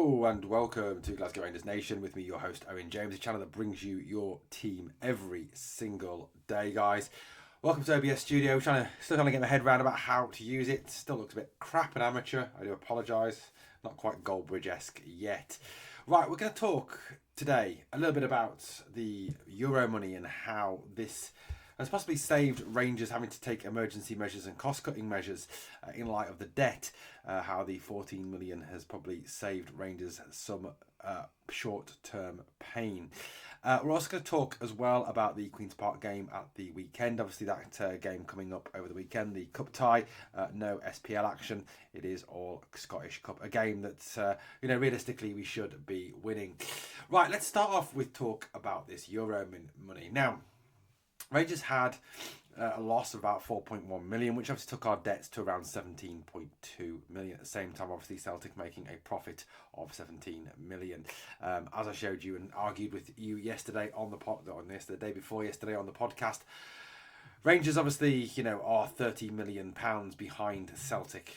Hello and welcome to Glasgow Rangers Nation with me, your host Owen James, a channel that brings you your team every single day, guys. Welcome to OBS Studio. Still trying to get my head around about how to use it. Still looks a bit crap and amateur. I do apologise. Not quite Goldbridge-esque yet. Right, we're going to talk today a little bit about the Euro money and how this has possibly saved Rangers having to take emergency measures and cost-cutting measures in light of the debt. How the 14 million has probably saved Rangers some short-term pain. We're also going to talk as well about the Queen's Park game at the weekend. Obviously, that game coming up over the weekend, the cup tie, no SPL action. It is all Scottish Cup, a game that realistically we should be winning. Right, let's start off with talk about this Euro money. Now, Rangers had a loss of about 4.1 million, which obviously took our debts to around 17.2 million. At the same time, obviously, Celtic making a profit of 17 million. As I showed you and argued with you yesterday on the day before yesterday on the podcast, Rangers obviously, are 30 million pounds behind Celtic,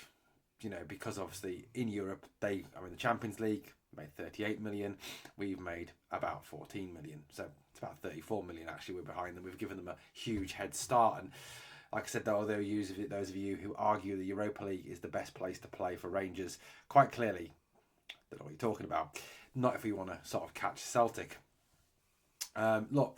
because obviously in Europe, they are in the Champions League, made 38 million. We've made about 14 million. So it's about 34 million actually we're behind them. We've given them a huge head start. And like I said, though, those of you who argue the Europa League is the best place to play for Rangers, quite clearly, don't know what you're talking about. Not if we want to sort of catch Celtic. Look,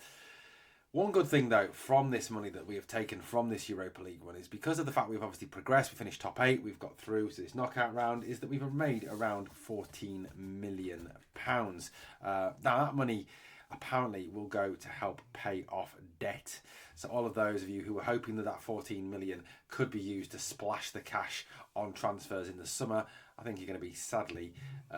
one good thing, though, from this money that we have taken from this Europa League one is because of the fact we've obviously progressed, we finished top 8, we've got through to this knockout round, is that we've made around £14 million. Now, that money apparently will go to help pay off debt. So all of those of you who were hoping that 14 million could be used to splash the cash on transfers in the summer, I think you're going to be sadly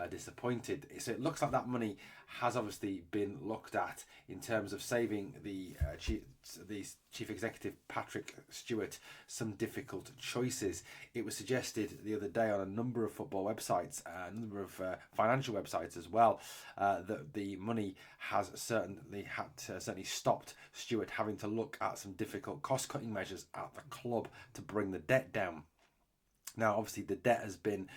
disappointed. So it looks like that money has obviously been looked at in terms of saving the chief executive Patrick Stewart some difficult choices. It was suggested the other day on a number of football websites, a number of financial websites as well, that the money has certainly stopped Stewart having to look at some difficult cost-cutting measures at the club to bring the debt down. Now, obviously, the debt has been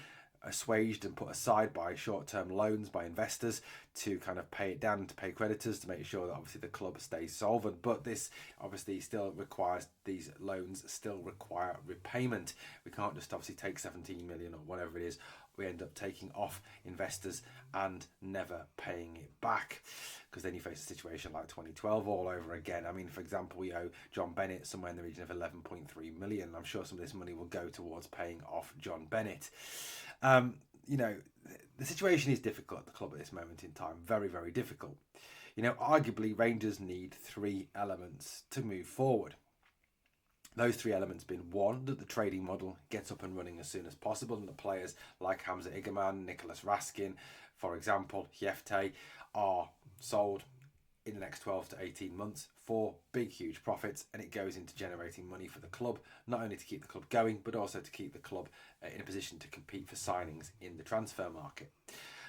assuaged and put aside by short-term loans by investors to kind of pay it down, to pay creditors, to make sure that obviously the club stays solvent. But this obviously still requires, these loans still require repayment. We can't just obviously take 17 million or whatever it is. We end up taking off investors and never paying it back, because then you face a situation like 2012 all over again. I mean, for example, we owe John Bennett somewhere in the region of 11.3 million. I'm sure some of this money will go towards paying off John Bennett. The situation is difficult at the club at this moment in time. Very, very difficult. Arguably, Rangers need 3 elements to move forward. Those 3 elements being, one, that the trading model gets up and running as soon as possible, and the players like Hamza Igerman, Nicholas Raskin, for example, Hiefte, are sold in the next 12 to 18 months for big, huge profits, and it goes into generating money for the club, not only to keep the club going, but also to keep the club in a position to compete for signings in the transfer market.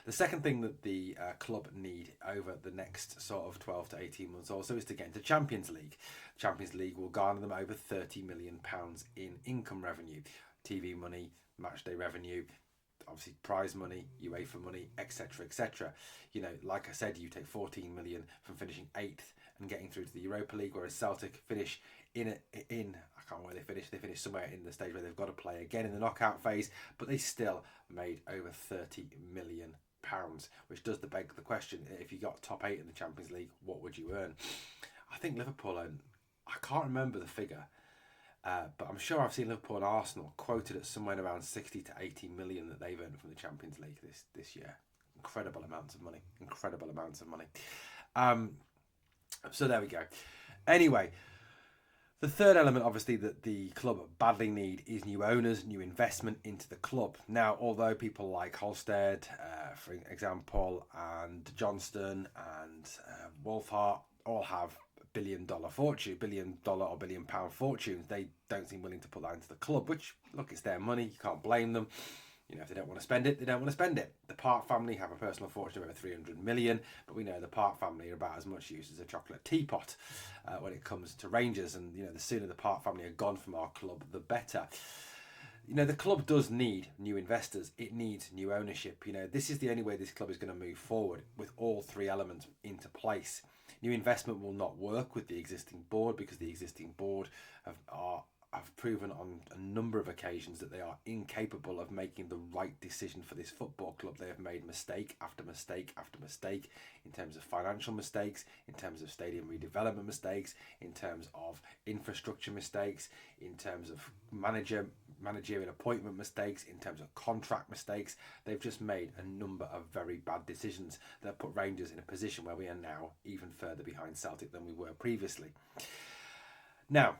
The second thing that the club need over the next sort of 12 to 18 months also is to get into Champions League. Champions League will garner them over £30 million in income revenue, TV money, matchday revenue, obviously prize money, UEFA money, etc., etc. Like I said, you take 14 million from finishing 8th and getting through to the Europa League, whereas Celtic finish I can't remember where they finish. They finish somewhere in the stage where they've got to play again in the knockout phase, but they still made over 30 million pounds, which does beg the question: if you got top 8 in the Champions League, what would you earn? I think Liverpool earn, I can't remember the figure, but I'm sure I've seen Liverpool and Arsenal quoted at somewhere around 60 to 80 million that they've earned from the Champions League this year. Incredible amounts of money. So there we go. Anyway, the third element, obviously, that the club badly need is new owners, new investment into the club. Now, although people like Holstead, for example, and Johnston and Wolfhart all have billion dollar or billion pound fortunes, they don't seem willing to put that into the club, which, look, it's their money. You can't blame them. If they don't want to spend it, they don't want to spend it. The Park family have a personal fortune of over 300 million, but we know the Park family are about as much use as a chocolate teapot when it comes to Rangers. And, the sooner the Park family are gone from our club, the better. The club does need new investors. It needs new ownership. This is the only way this club is going to move forward, with all three elements into place. New investment will not work with the existing board, because the existing board have proven on a number of occasions that they are incapable of making the right decision for this football club. They have made mistake after mistake after mistake, in terms of financial mistakes, in terms of stadium redevelopment mistakes, in terms of infrastructure mistakes, in terms of managerial appointment mistakes, in terms of contract mistakes. They've just made a number of very bad decisions that put Rangers in a position where we are now even further behind Celtic than we were previously. Now,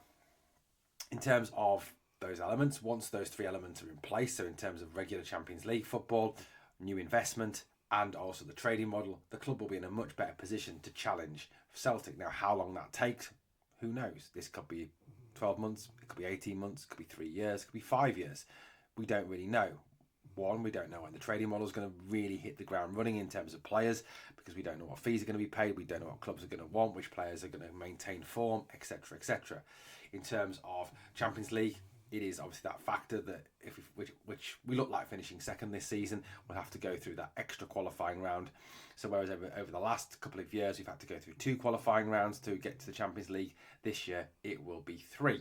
in terms of those elements, once those three elements are in place, so in terms of regular Champions League football, new investment, and also the trading model, the club will be in a much better position to challenge Celtic. Now, how long that takes, who knows? This could be 12 months, it could be 18 months, it could be 3 years, it could be 5 years. We don't really know. One, we don't know when the trading model is going to really hit the ground running in terms of players, because we don't know what fees are going to be paid, we don't know what clubs are going to want, which players are going to maintain form, etc., etc. In terms of Champions League, it is obviously that factor that which we look like finishing second this season, we'll have to go through that extra qualifying round. So whereas over the last couple of years we've had to go through 2 qualifying rounds to get to the Champions League, this year it will be 3.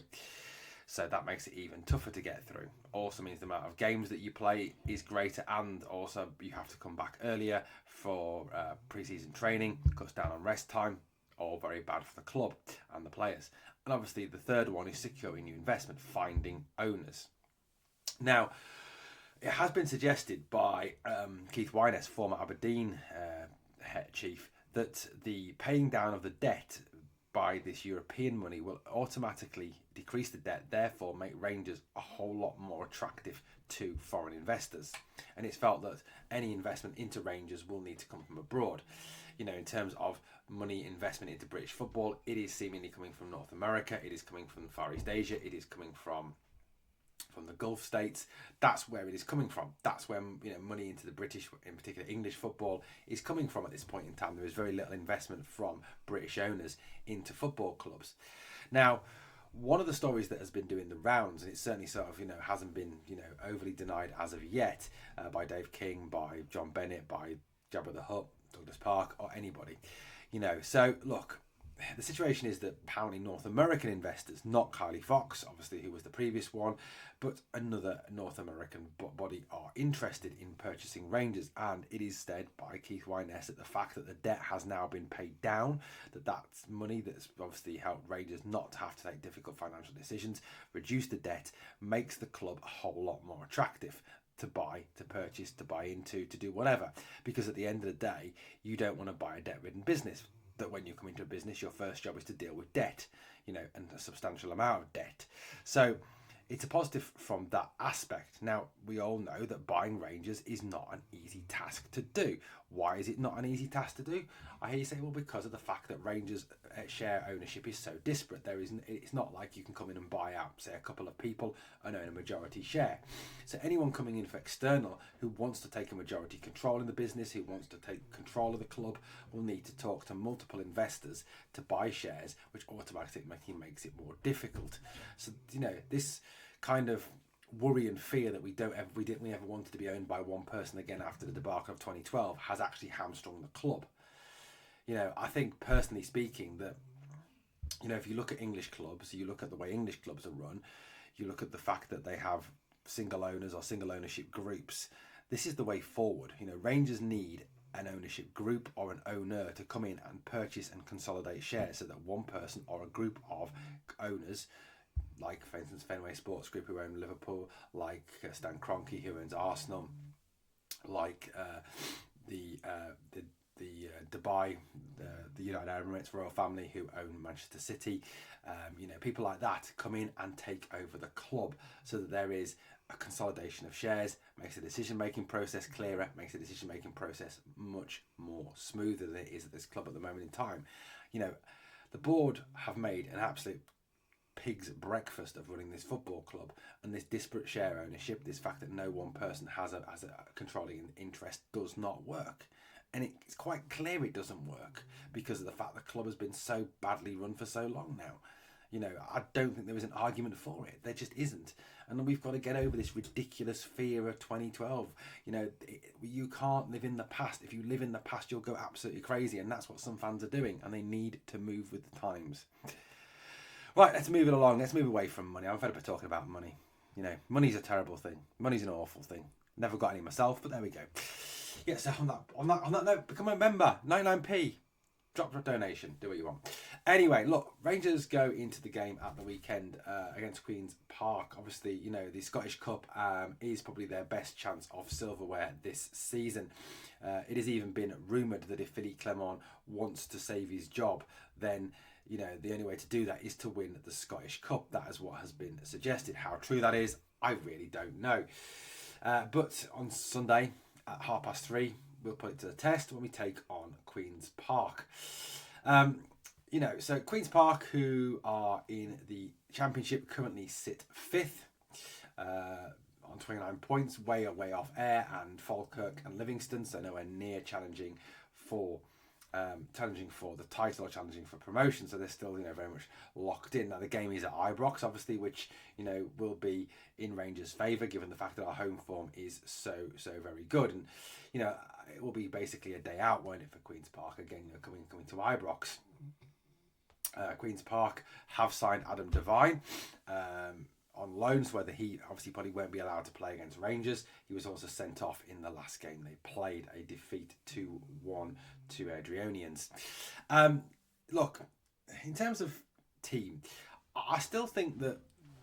So that makes it even tougher to get through. Also means the amount of games that you play is greater, and also you have to come back earlier for pre-season training, cuts down on rest time. All very bad for the club and the players. And obviously the third one is securing new investment, finding owners. Now, it has been suggested by Keith Wyness, former Aberdeen head chief, that the paying down of the debt by this European money will automatically decrease the debt, therefore make Rangers a whole lot more attractive to foreign investors. And it's felt that any investment into Rangers will need to come from abroad. In terms of money investment into British football, it is seemingly coming from North America, it is coming from Far East Asia, it is coming from the Gulf states. That's where it is coming from. That's where money into the British, in particular English football, is coming from at this point in time. There is very little investment from British owners into football clubs. Now, one of the stories that has been doing the rounds, and it certainly sort of hasn't been overly denied as of yet by Dave King, by John Bennett, by Jabba the Hutt, Douglas Park, or anybody. So look, the situation is that apparently North American investors, not Kylie Fox, obviously, who was the previous one, but another North American body, are interested in purchasing Rangers. And it is said by Keith Wyness that the fact that the debt has now been paid down, that's money that's obviously helped Rangers not to have to take difficult financial decisions, reduce the debt, makes the club a whole lot more attractive to buy, to purchase, to buy into, to do whatever. Because at the end of the day, you don't want to buy a debt-ridden business. That when you come into a business, your first job is to deal with debt, and a substantial amount of debt. So it's a positive from that aspect. Now, we all know that buying Rangers is not an easy task to do. Why is it not an easy task to do? I hear you say, well, because of the fact that Rangers share ownership is so disparate. It's not like you can come in and buy out, say, a couple of people and own a majority share. So anyone coming in for external who wants to take a majority control in the business, who wants to take control of the club, will need to talk to multiple investors to buy shares, which automatically makes it more difficult. So, this kind of worry and fear that we didn't ever wanted to be owned by one person again after the debacle of 2012 has actually hamstrung the club. I think personally speaking that if you look at English clubs, you look at the way English clubs are run, you look at the fact that they have single owners or single ownership groups, this is the way forward. Rangers need an ownership group or an owner to come in and purchase and consolidate shares, so that one person or a group of owners, like for instance Fenway Sports Group, who own Liverpool, like Stan Kroenke, who owns Arsenal, like the Dubai, the United Arab Emirates royal family, who own Manchester City, people like that come in and take over the club, so that there is a consolidation of shares, makes the decision-making process clearer, makes the decision-making process much more smoother than it is at this club at the moment in time. The board have made an absolute pig's breakfast of running this football club, and this disparate share ownership, this fact that no one person has a controlling interest, does not work. And it's quite clear it doesn't work because of the fact the club has been so badly run for so long now. You know, I don't think there is an argument for it. There just isn't. And we've got to get over this ridiculous fear of 2012. You know, you can't live in the past. If you live in the past, you'll go absolutely crazy. And that's what some fans are doing. And they need to move with the times. Right, let's move it along. Let's move away from money. I'm fed up of talking about money. You know, money's a terrible thing. Money's an awful thing. Never got any myself, but there we go. Yeah, so on that note, become a member. 99p. Drop a donation, do what you want. Anyway, look, Rangers go into the game at the weekend against Queen's Park. Obviously, you know, the Scottish Cup is probably their best chance of silverware this season. It has even been rumoured that if Philippe Clement wants to save his job, then, you know, the only way to do that is to win the Scottish Cup. That is what has been suggested. How true that is, I really don't know. But on Sunday at 3:30, we'll put it to the test when we take on Queen's Park. You know, so Queen's Park, who are in the Championship, currently sit 5th on 29 points, way off Ayr and Falkirk and Livingston, so nowhere near challenging for the title or challenging for promotion. So they're still, you know, very much locked in. Now the game is at Ibrox, obviously, which, you know, will be in Rangers' favour given the fact that our home form is so very good. And, you know, it will be basically a day out, won't it, for Queen's Park again, you know, coming to Ibrox. Queen's Park have signed Adam Devine on loans, whether he obviously probably won't be allowed to play against Rangers. He was also sent off in the last game they played, a defeat 2-1 to Adrianians. Look, in terms of team, I still think that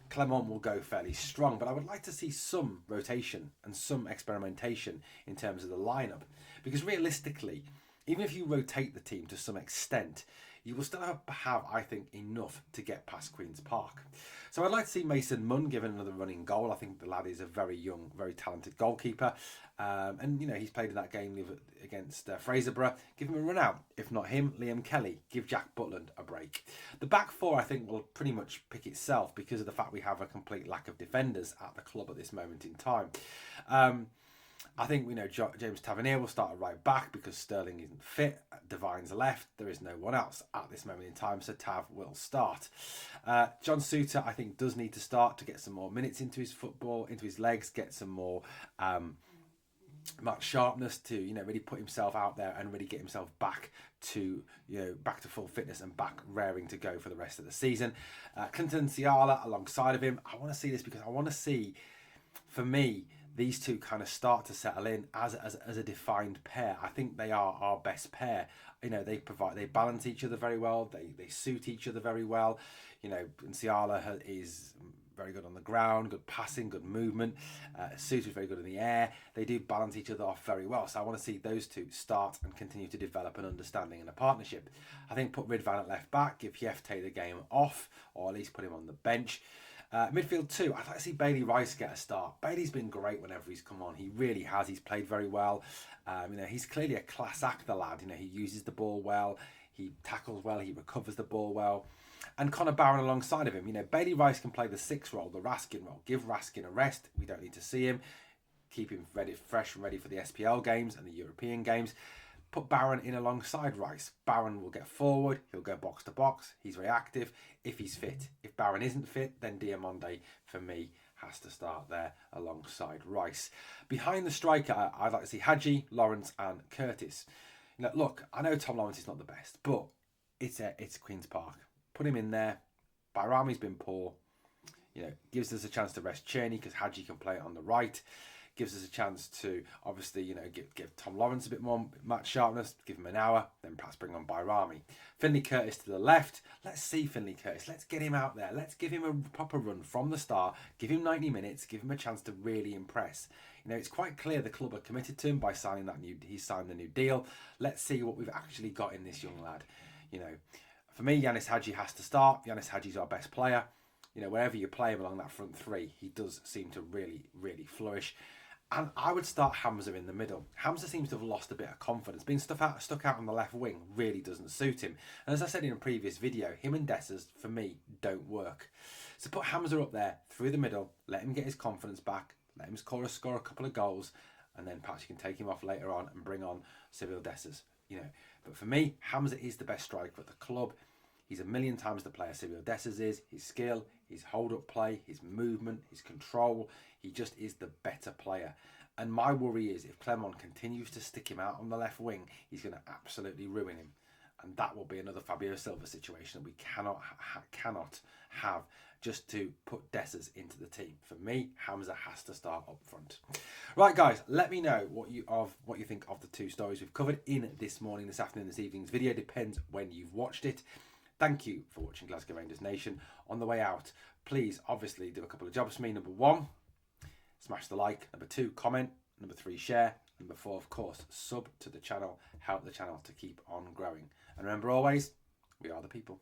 Clement will go fairly strong, but I would like to see some rotation and some experimentation in terms of the lineup, because realistically, even if you rotate the team to some extent, you will still have, I think, enough to get past Queen's Park. So I'd like to see Mason Munn given another running goal. I think the lad is a very young, very talented goalkeeper. And, you know, he's played in that game against Fraserburgh. Give him a run out. If not him, Liam Kelly. Give Jack Butland a break. The back four, I think, will pretty much pick itself because of the fact we have a complete lack of defenders at the club at this moment in time. I think we know James Tavernier will start at right back because Sterling isn't fit. Devine's left. There is no one else at this moment in time, so Tav will start. John Souttar, I think, does need to start to get some more minutes into his football, into his legs, get some more match sharpness to, you know, really put himself out there and really get himself back to, you know, back to full fitness and back raring to go for the rest of the season. Clinton Ciala alongside of him. I want to see this because I want to see, for me, these two kind of start to settle in as a defined pair. I think they are our best pair. You know, they balance each other very well. They suit each other very well. You know, Ciala is very good on the ground, good passing, good movement. Suter is very good in the air. They do balance each other off very well. So I want to see those two start and continue to develop an understanding and a partnership. I think put Ridvan at left back, give Jefte the game off, or at least put him on the bench. Midfield 2, I'd like to see Bailey Rice get a start. Bailey's been great whenever he's come on. He really has. He's played very well. You know, he's clearly a class act, the lad. You know, he uses the ball well. He tackles well. He recovers the ball well. And Connor Barron alongside of him. You know, Bailey Rice can play the 6 role, the Raskin role. Give Raskin a rest. We don't need to see him. Keep him ready, fresh and ready for the SPL games and the European games. Put Barron in alongside Rice. Barron will get forward. He'll go box to box. He's very active if he's fit. If Barron isn't fit, then Diamonde, for me, has to start there alongside Rice. Behind the striker, I'd like to see Hadji, Lawrence and Curtis. You know, look, I know Tom Lawrence is not the best, but it's Queen's Park. Put him in there. Bayrami's been poor. You know, gives us a chance to rest Cheney because Hadji can play on the right. Gives us a chance to, obviously, you know, give Tom Lawrence a bit more match sharpness, give him an hour, then perhaps bring on Bayrami. Finley Curtis to the left. Let's see Finley Curtis. Let's get him out there. Let's give him a proper run from the start. Give him 90 minutes. Give him a chance to really impress. You know, it's quite clear the club are committed to him by signing he's signed the new deal. Let's see what we've actually got in this young lad. You know, for me, Yanis Hadji has to start. Yanis Hadji's our best player. You know, wherever you play him along that front three, he does seem to really, really flourish. And I would start Hamza in the middle. Hamza seems to have lost a bit of confidence. Being stuck out on the left wing really doesn't suit him. And as I said in a previous video, him and Dessers, for me, don't work. So put Hamza up there through the middle, let him get his confidence back, let him score a couple of goals, and then perhaps you can take him off later on and bring on Cyril Dessers. You know, but for me, Hamza is the best striker at the club. He's a million times the player Cyril Dessers is. His skill, his hold-up play, his movement, his control. He just is the better player. And my worry is if Clement continues to stick him out on the left wing, he's going to absolutely ruin him. And that will be another Fabio Silva situation that we cannot have just to put Dessers into the team. For me, Hamza has to start up front. Right, guys, let me know what you think of the two stories we've covered in this morning, this afternoon, this evening's video. Depends when you've watched it. Thank you for watching Glasgow Rangers Nation. On the way out, please obviously do a couple of jobs for me. Number 1, smash the like. Number 2, comment. Number 3, share. Number 4, of course, sub to the channel. Help the channel to keep on growing. And remember always, we are the people.